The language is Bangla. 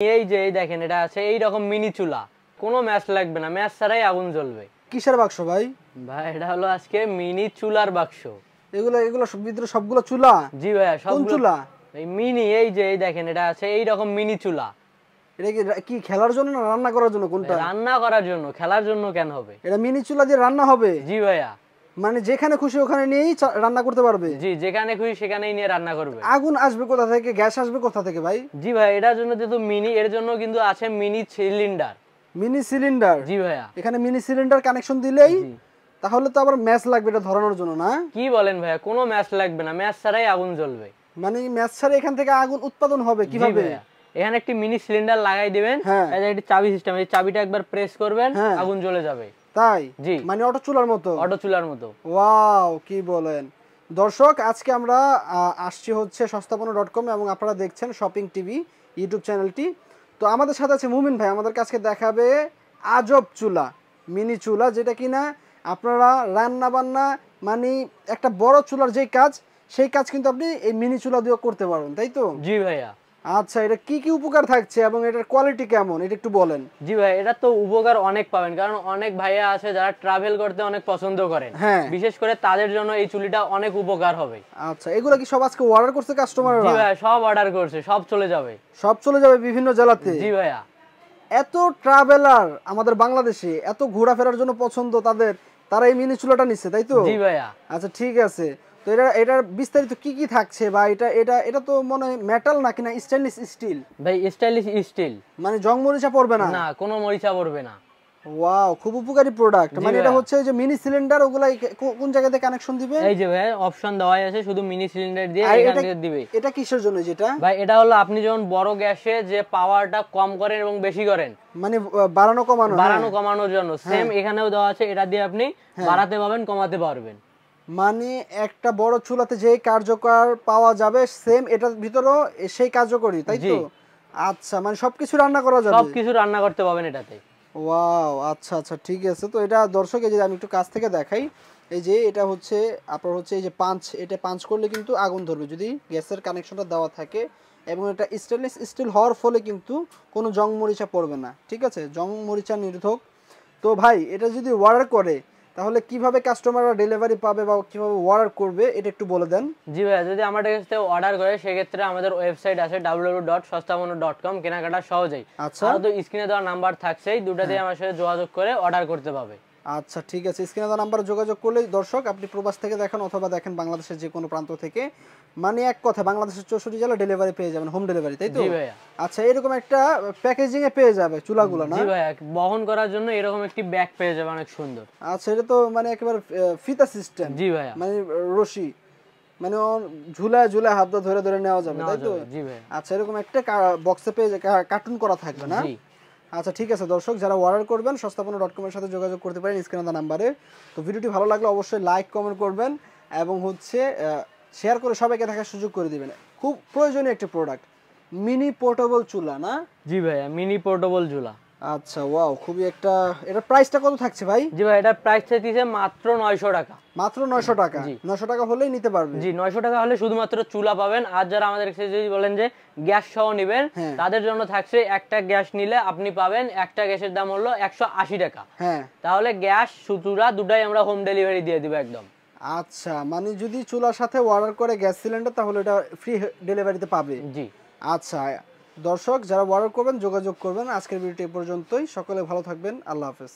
এই যে দেখেন এটা আছে এই রকম মিনি চুলা, কোনো ম্যাচ লাগবে না, ম্যাচ ছাড়াই আগুন জ্বলবে। কিসের বাক্স ভাই? ভাই এটা হলো আজকে মিনি চুলার বাক্স। এগুলো ভিতরে সবগুলো চুলা? জি ভাইয়া, কোন চুলা? এই মিনি, এই যে দেখেন এটা আছে এই রকম মিনি চুলা। এটা কি খেলার জন্য না রান্না করার জন্য? কোনটা? রান্না করার জন্য, খেলার জন্য কেন হবে? এটা মিনি চুলা দিয়ে রান্না হবে? জি ভাইয়া। মানে যেখানে খুশি ওখানে নিয়েই রান্না করতে পারবে? জি, যেখানে খুশি সেখানেই নিয়ে রান্না করবে। আগুন আসবে কোথা থেকে, গ্যাস আসবে কোথা থেকে ভাই? জি ভাই, এটার জন্য যেহেতু মিনি, এর জন্য কিন্তু আছে মিনি সিলিন্ডার। Mini cylinder? জি ভাইয়া। এখানে মিনি সিলিন্ডার কানেকশন দিলেই তাহলে তো আবার ম্যাচ লাগবে এটা ধরানোর জন্য না? কি বলেন ভাইয়া, কোনো ম্যাচ লাগবে না, ম্যাচ ছাড়াই আগুন জ্বলবে। মানে ম্যাচ ছাড়া এখান থেকে আগুন উৎপাদন হবে কিভাবে? এখানে একটি মিনি সিলিন্ডার লাগাই দিবেন, এটা চাবি সিস্টেম, এই চাবিটা একবার প্রেস করবেন, আগুন জ্বলে যাবে। তাই? জি, মানে অটো চুলার মতো? অটো চুলার মতো। ওয়াও, কি বলেন দর্শক, আজকে আমরা আসছি হচ্ছে সস্তাপন্ন.com এবং আপনারা দেখছেন শপিং টিভি ইউটিউব চ্যানেলটি। তো আমাদের সাথে আছে মুমিন ভাই, আমাদের কাছে দেখাবে আজব চুলা, মিনি চুলা, যেটা কিনা আপনারা রান্না বান্না মানে একটা বড় চুলার যেই কাজ সেই কাজ কিন্তু আপনি এই মিনি চুলা দিয়ে করতে পারবেন, তাই তো? জি ভাইয়া। আচ্ছা, এটা কি কি উপকার থাকছে এবং এটার কোয়ালিটি কেমন এটা একটু বলেন। জি ভাই, এটা তো উপকার অনেক পাবেন, কারণ অনেক ভাইয়া আছে যারা ট্রাভেল করতে অনেক পছন্দ করেন, বিশেষ করে তাদের জন্য এই চুলিটা অনেক উপকার হবে। আচ্ছা, এগুলো কি সব আজকে অর্ডার করছে কাস্টমাররা? জি ভাই, সব অর্ডার করছে, সব চলে যাবে। সব চলে যাবে বিভিন্ন জেলাতে? জি ভাইয়া। এত ট্রাভেলার আমাদের বাংলাদেশে, এত ঘোরাফেরার জন্য পছন্দ তাদের, তারা এই মিনি চুলাটা নিচ্ছে, তাই তো? জি ভাইয়া। আচ্ছা ঠিক আছে, তো এটার বিস্তারিত কি কি থাকছে, বা এটা তো মনে হয় মেটাল নাকি না স্টেনলেস স্টিল? ভাই স্টেনলেস স্টিল। মানে জং মরিচা পড়বে না? না, কোনো মরিচা পড়বে না। ওয়াও, খুব উপকারী প্রোডাক্ট। মানে এটা হচ্ছে যে মিনি সিলিন্ডার, ওগুলাই কোন জায়গাতে কানেকশন দিবে? এই যে ভাই অপশন দেওয়াই আছে, শুধু মিনি সিলিন্ডার দিয়ে এখান থেকে দিবে। এটা কিসের জন্য যেটা? ভাই এটা হলো আপনি যখন বড় গ্যাসে যে পাওয়ারটা কম করেন এবং বেশি করেন, মানে বাড়ানো কমানোর জন্য সেম এখানেও দেওয়া আছে, এটা দিয়ে আপনি বাড়াতে পারবেন, কমাতে পারবেন। মানে একটা বড় চুলাতে যে কার্যকর পাওয়া যাবে সেম এটার ভিতরেও সেই কার্যকরী, তাই তো? আচ্ছা, মানে সবকিছু রান্না করা যাবে? সবকিছু রান্না করতে পারবেন এটাতে। ওয়াও, আচ্ছা আচ্ছা ঠিক আছে। তো এটা দর্শক, এই যে আমি একটু কাছ থেকে দেখাই, এই যে এটা হচ্ছে আপনার হচ্ছে এই যে পাঁচ, এটা পাঁচ করলে কিন্তু আগুন ধরবে যদি গ্যাসের কানেকশনটা দেওয়া থাকে, এবং এটা স্টেনলেস স্টিল হওয়ার ফলে কিন্তু কোনো জং মরিচা পড়বে না, ঠিক আছে? জং মরিচা নিরোধক। তো ভাই এটা যদি অর্ডার করে তাহলে কিভাবে কাস্টমাররা ডেলিভারি পাবে বা কিভাবে অর্ডার করবে এটা একটু বলে দেন। জি ভাই, যদি আমাদের কাছ থেকে অর্ডার করে সেক্ষেত্রে আমাদের ওয়েবসাইট আছে www.সস্তাপন্ন.com, কেনাকাটা সহজেই। আচ্ছা, আর তো স্ক্রিনে দেওয়া নাম্বার থাকছেই, দুটো দিয়ে আমার সাথে যোগাযোগ করে অর্ডার করতে পাবে। আচ্ছা ঠিক আছে, স্ক্রিনে দেওয়া নাম্বারে যোগাযোগ করলেই দর্শক আপনি প্রবাস থেকে দেখেন অথবা দেখেন বাংলাদেশের যে কোনো প্রান্ত থেকে, মানে এক কথা বাংলাদেশের 64 জেলা ডেলিভারি পেয়ে যাবেন, হোম ডেলিভারি, তাই তো? জি ভাইয়া। আচ্ছা, এরকম একটা প্যাকেজিং এ পেয়ে যাবে চুলাগুলো না? জি ভাইয়া, বহন করার জন্য এরকম একটি ব্যাগ পেয়ে যাবে, অনেক সুন্দর। আচ্ছা, এটা তো মানে একেবারে ফিতা সিস্টেম? জি ভাইয়া। মানে রশি, মানে ঝুলায় ঝুলায় হাত ধরে ধরে নেওয়া যাবে, তাই তো? জি ভাইয়া। আচ্ছা, এরকম একটা বক্সে পেয়ে কার্টুন করা থাকবে না? জি। আচ্ছা ঠিক আছে দর্শক, যারা অর্ডার করবেন সস্তাপন্ন.com এর সাথে যোগাযোগ করতে পারেন স্ক্রিনে দেওয়া নাম্বারে। তো ভিডিওটি ভালো লাগলে অবশ্যই লাইক কমেন্ট করবেন এবং হচ্ছে শেয়ার করে সবাইকে দেখার সুযোগ করে দিবেন। খুব প্রয়োজনীয় একটি প্রোডাক্ট, মিনি পোর্টেবল চুলা না? জি ভাইয়া, মিনি পোর্টেবল চুলা। আচ্ছা, ওয়াও, খুবই একটা, এটার প্রাইসটা কত থাকছে ভাই? জি ভাই, এটার প্রাইস থাকছে মাত্র 900 টাকা। মাত্র 900 টাকা? 900 টাকা হলেই নিতে পারবে? জি, 900 টাকা হলে শুধুমাত্র চুলা পাবেন। আর যারা আমাদের কাছে যদি বলেন যে গ্যাস সহ নেবেন, তাদের জন্য থাকছে একটা গ্যাস নিলে আপনি পাবেন, একটা গ্যাসের দাম হলো 180 টাকা। তাহলে গ্যাস চুলা দুটাই আমরা হোম ডেলিভারি দিয়ে দিব একদম। আচ্ছা, মানে যদি চুলার সাথে অর্ডার করে গ্যাস সিলিন্ডার তাহলে এটা ফ্রি ডেলিভারিতে পাবে? জি। আচ্ছা দর্শক, যারা অর্ডার করবেন যোগাযোগ করবেন। আজকের ভিডিওটি এ পর্যন্তই, সকলে ভালো থাকবেন, আল্লাহ হাফেজ।